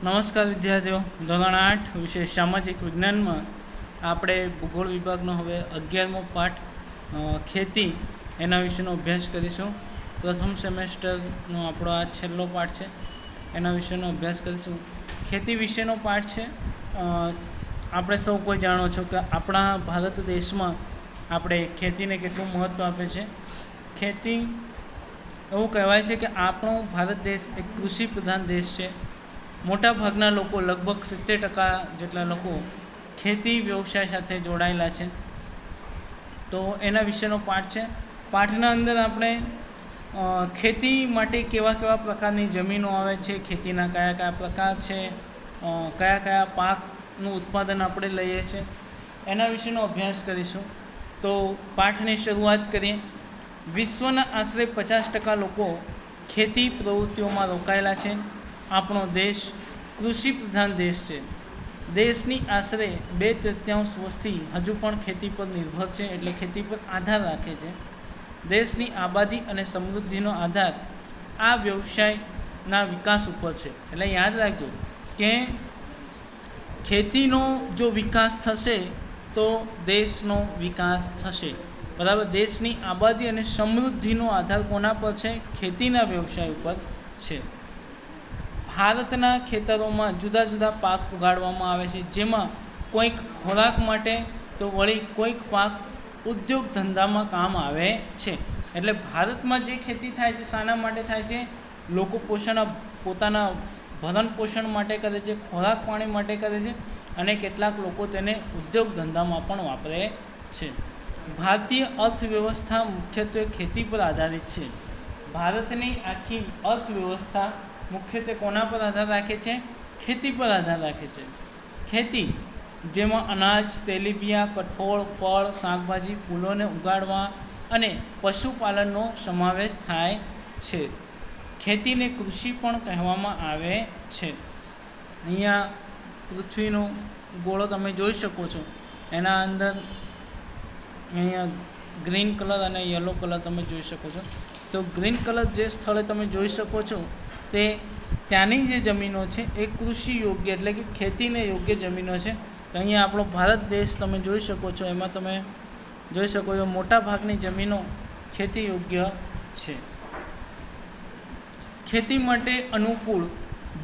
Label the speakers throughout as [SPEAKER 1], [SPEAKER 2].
[SPEAKER 1] નમસ્કાર વિદ્યાર્થીઓ, ધોરણ 8 વિષય સામાજિક વિજ્ઞાનમાં આપણે ભૂગોળ વિભાગનો હવે 11મો પાઠ ખેતી એના વિશેનો અભ્યાસ કરીશું. પ્રથમ સેમેસ્ટરનો આપણો આ છેલ્લો પાઠ છે, એના વિશેનો અભ્યાસ કરીશું. ખેતી વિશેનો પાઠ છે. આપણે સૌ કોઈ જાણો છો કે આપણા ભારત દેશમાં આપણે ખેતીને કેટલું મહત્ત્વ આપે છે. ખેતી એવું કહેવાય છે કે આપણો ભારત દેશ એક કૃષિ પ્રધાન દેશ છે. મોટા ભાગના લોકો, લગભગ 70% જેટલા લોકો ખેતી વ્યવસાય સાથે જોડાયેલા છે. તો એના વિશેનો પાઠ છે. પાઠના અંદર આપણે ખેતી માટે કેવા કેવા પ્રકારની જમીનો આવે છે, ખેતીના કયા કયા પ્રકાર છે, કયા કયા પાકનું ઉત્પાદન આપણે લઈએ છીએ, એના વિશેનો અભ્યાસ કરીશું. તો પાઠની શરૂઆત કરીએ. વિશ્વના આશરે 50% લોકો ખેતી પ્રવૃત્તિઓમાં રોકાયેલા છે. આપણો દેશ કૃષિ પ્રધાન દેશ છે. દેશની આશરે 2/3 વસ્તી હજુ પણ ખેતી પર નિર્ભર છે, એટલે ખેતી પર આધાર રાખે છે. દેશની આબાદી અને સમૃદ્ધિનો આધાર આ વ્યવસાયના વિકાસ ઉપર છે. એટલે યાદ રાખજો કે ખેતીનો જો વિકાસ થશે તો દેશનો વિકાસ થશે. બરાબર. દેશની આબાદી અને સમૃદ્ધિનો આધાર કોના પર છે? ખેતીના વ્યવસાય ઉપર છે. ભારતના ખેતરોમાં જુદા જુદા પાક ઉગાડવામાં આવે છે, જેમાં કોઈક ખોરાક માટે તો વળી કોઈક પાક ઉદ્યોગ ધંધામાં કામ આવે છે. એટલે ભારતમાં જે ખેતી થાય છે શાના માટે થાય છે? લોકો પોતાના ભરણ પોષણ માટે કરે છે, ખોરાક પાણી માટે કરે છે, અને કેટલાક લોકો તેને ઉદ્યોગ ધંધામાં પણ વાપરે છે. ભારતીય અર્થવ્યવસ્થા મુખ્યત્વે ખેતી પર આધારિત છે. ભારતની આખી અર્થવ્યવસ્થા મુખ્યત્વે કોના પર આધાર રાખે છે? ખેતી પર આધાર રાખે છે. ખેતી જેમાં અનાજ, તેલીબિયાં, કઠોળ, ફળ, શાકભાજી, ફૂલોને ઉગાડવા અને પશુપાલનનો સમાવેશ થાય છે. ખેતીને કૃષિ પણ કહેવામાં આવે છે. અહીંયા પૃથ્વીનો ગોળો તમે જોઈ શકો છો. એના અંદર અહીંયા ગ્રીન કલર અને યલો કલર તમે જોઈ શકો છો. તો ગ્રીન કલર જે સ્થળે તમે જોઈ શકો છો તે ત્યાંની જે જમીનો છે એ કૃષિ યોગ્ય એટલે કે ખેતીને યોગ્ય જમીનો છે. અહીંયા આપણો ભારત દેશ તમે જોઈ શકો છો, એમાં તમે જોઈ શકો છો મોટા ભાગની જમીનો ખેતી યોગ્ય છે. ખેતી માટે અનુકૂળ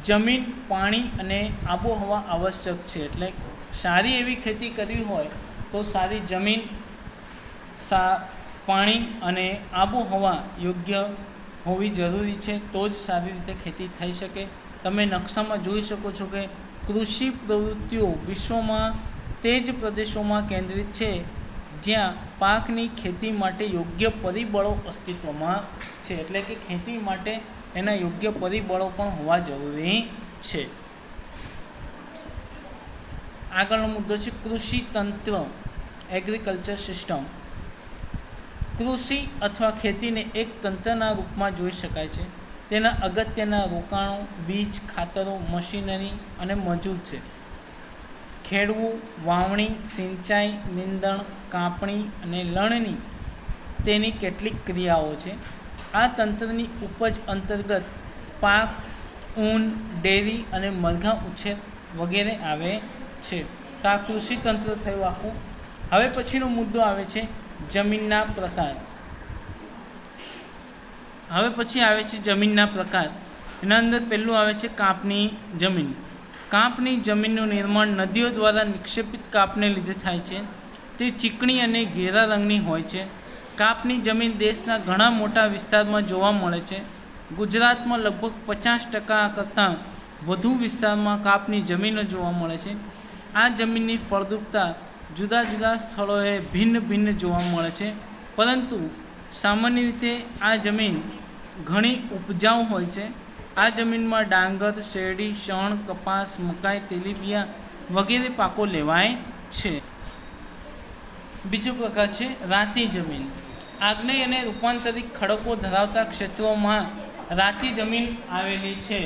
[SPEAKER 1] જમીન, પાણી અને આબોહવા આવશ્યક છે. એટલે સારી એવી ખેતી કરવી હોય તો સારી જમીન, પાણી અને આબોહવા યોગ્ય હોવી જરૂરી છે, તો જ સારી રીતે ખેતી થઈ શકે. તમે નકશામાં જોઈ શકો છો કે કૃષિ પ્રવૃત્તિઓ વિશ્વમાં તે જ પ્રદેશોમાં કેન્દ્રિત છે જ્યાં પાકની ખેતી માટે યોગ્ય પરિબળો અસ્તિત્વમાં છે. એટલે કે ખેતી માટે એના યોગ્ય પરિબળો પણ હોવા જરૂરી છે. આગળનો મુદ્દો છે કૃષિ તંત્ર, એગ્રીકલ્ચર સિસ્ટમ. કૃષિ અથવા ખેતીને એક તંત્રના રૂપમાં જોઈ શકાય છે. તેના અગત્યના રોકાણો, બીજ, ખાતરો, મશીનરી અને મજૂર છે. ખેડવું, વાવણી, સિંચાઈ, નીંદણ, કાપણી અને લણણી તેની કેટલીક ક્રિયાઓ છે. આ તંત્રની ઉપજ અંતર્ગત પાક, ઊન, ડેરી અને મરઘા ઉછેર વગેરે આવે છે. તો આ કૃષિ તંત્ર થયું આખું. હવે પછીનો મુદ્દો આવે છે જમીનના પ્રકાર. હવે પછી આવે છે જમીનના પ્રકાર. એના અંદર પહેલું આવે છે કાપની જમીન. કાપની જમીનનું નિર્માણ નદીઓ દ્વારા નિક્ષેપિત કાપને લીધે થાય છે. તે ચીકણી અને ઘેરા રંગની હોય છે. કાપની જમીન દેશના ઘણા મોટા વિસ્તારમાં જોવા મળે છે. ગુજરાતમાં લગભગ 50% કરતાં વધુ વિસ્તારમાં કાપની જમીનો જોવા મળે છે. આ જમીનની ફળદ્રુપતા જુદા જુદા સ્થળોએ ભિન્ન ભિન્ન જોવા મળે છે, પરંતુ સામાન્ય રીતે આ જમીન ઘણી ઉપજાઉ હોય છે. આ જમીનમાં ડાંગર, શેરડી, શણ, કપાસ, મકાઈ, તેલીબિયાં વગેરે પાકો લેવાય છે. બીજો પ્રકાર છે રાતી જમીન. આગ્નેય અને રૂપાંતરિત ખડકો ધરાવતા ક્ષેત્રોમાં રાતી જમીન આવેલી છે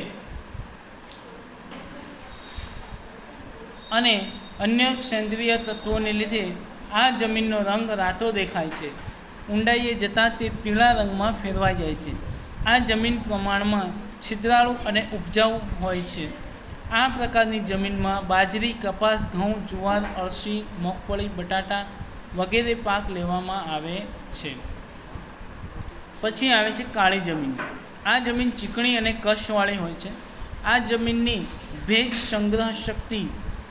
[SPEAKER 1] અને અન્ય સેન્દ્રિય તત્વોને લીધે આ જમીનનો રંગ રાતો દેખાય છે. ઊંડાઈએ જતાં તે પીળા રંગમાં ફેરવાઈ જાય છે. આ જમીન પ્રમાણમાં છિદ્રાળુ અને ઉપજાઉ હોય છે. આ પ્રકારની જમીનમાં બાજરી, કપાસ, ઘઉં, જુવાર, અળસી, મગફળી, બટાટા વગેરે પાક લેવામાં આવે છે. પછી આવે છે કાળી જમીન. આ જમીન ચીકણી અને કશવાળી હોય છે. આ જમીનની ભેજ સંગ્રહ શક્તિ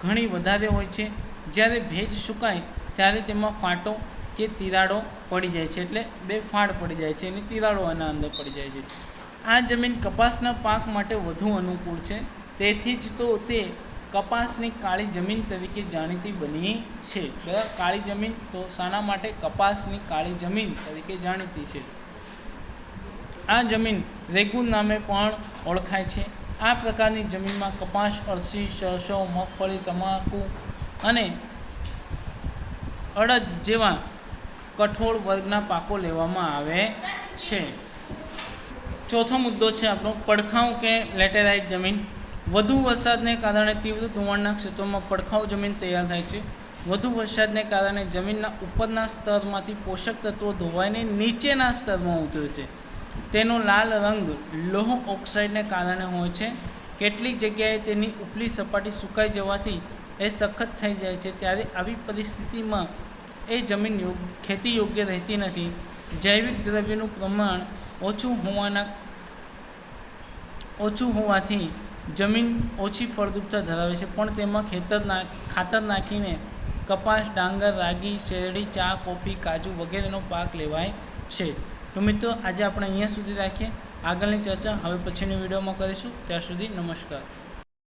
[SPEAKER 1] ઘણી વધારે હોય છે. જ્યારે ભેજ સુકાય ત્યારે તેમાં ફાટો કે તિરાડો પડી જાય છે, એટલે બે ફાડ પડી જાય છે અને તિરાડો આના અંદર પડી જાય છે. આ જમીન કપાસના પાક માટે વધુ અનુકૂળ છે. તેથી જ તો તે કપાસની કાળી જમીન તરીકે જાણીતી બની છે. બરાબર, કાળી જમીન તો શાના માટે? કપાસની કાળી જમીન તરીકે જાણીતી છે. આ જમીન રેગુલ નામે પણ ઓળખાય છે. આ પ્રકારની જમીનમાં કપાસ, અળસી, સરસવ, મગફળી, તમાકુ અને અડદ જેવા કઠોળ વર્ગના પાકો લેવામાં આવે છે. ચોથો મુદ્દો છે આપણો પડખાઉ કે લેટેરાઇટ જમીન. વધુ વરસાદને કારણે તીવ્ર ધોવાણના ક્ષેત્રોમાં પડખાઉ જમીન તૈયાર થાય છે. વધુ વરસાદને કારણે જમીનના ઉપરના સ્તરમાંથી પોષક તત્વો ધોવાઈને નીચેના સ્તરમાં ઉતરે છે. તેનો લાલ રંગ લોહ ઓક્સાઇડને કારણે હોય છે. કેટલીક જગ્યાએ તેની ઉપલી સપાટી સુકાઈ જવાથી એ સખત થઈ જાય છે. ત્યારે આવી પરિસ્થિતિમાં એ જમીન ખેતી યોગ્ય રહેતી નથી. જૈવિક દ્રવ્યનું પ્રમાણ ઓછું હોવાથી જમીન ઓછી ફળદ્રુપતા ધરાવે છે. પણ તેમાં ખાતર નાખીને કપાસ, ડાંગર, રાગી, શેરડી, ચા, કોફી, કાજુ વગેરેનો પાક લેવાય છે. તો મિત્રો આજે આપણે અહીંયા સુધી રાખીએ. આગળની ચર્ચા હવે પછીની વિડીયોમાં કરીશું. ત્યાં સુધી નમસ્કાર.